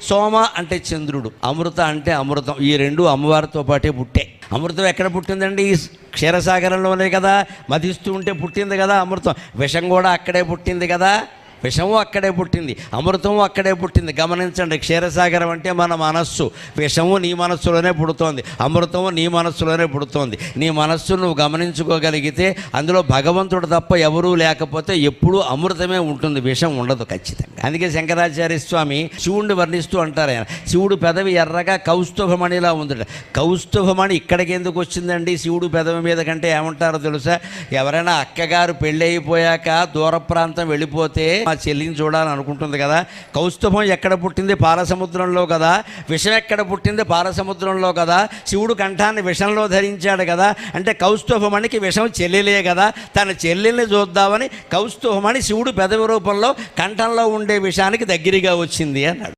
సోమ అంటే చంద్రుడు, అమృత అంటే అమృతం. ఈ రెండు అమ్మవారితో పాటే పుట్టే. అమృతం ఎక్కడ పుట్టిందండి? క్షీరసాగరంలోనే కదా, మధిస్తూ ఉంటే పుట్టింది కదా అమృతం. విషం కూడా అక్కడే పుట్టింది కదా, విషము అక్కడే పుట్టింది, అమృతము అక్కడే పుట్టింది. గమనించండి, క్షీరసాగరం అంటే మన మనస్సు. విషము నీ మనస్సులోనే పుడుతోంది, అమృతము నీ మనస్సులోనే పుడుతోంది. నీ మనస్సు నువ్వు గమనించుకోగలిగితే అందులో భగవంతుడు తప్ప ఎవరూ లేకపోతే ఎప్పుడూ అమృతమే ఉంటుంది, విషం ఉండదు ఖచ్చితంగా. అందుకే శంకరాచార్య స్వామి శివుడిని వర్ణిస్తూ అంటారు ఆయన, శివుడు పెదవి ఎర్రగా కౌస్తుభమణిలా ఉందట. కౌస్తుభమణి ఇక్కడికి ఎందుకు వచ్చిందండి శివుడు పెదవి మీద కంటే? ఏమంటారో తెలుసా? ఎవరైనా అక్కగారు పెళ్ళి అయిపోయాక దూర ప్రాంతం వెళ్ళిపోతే మా చెల్లిని చూడాలని అనుకుంటుంది కదా. కౌస్తుభం ఎక్కడ పుట్టింది? పాలసముద్రంలో కదా. విషం ఎక్కడ పుట్టింది? పాలసముద్రంలో కదా. శివుడు కంఠాన్ని విషంలో ధరించాడు కదా. అంటే కౌస్తుభమణికి విషం చెల్లెలే కదా. తన చెల్లెల్ని చూద్దామని కౌస్తుభమణి శివుడు పెదవి రూపంలో కంఠంలో ఉండే విషానికి దగ్గరగా వచ్చింది అన్నాడు.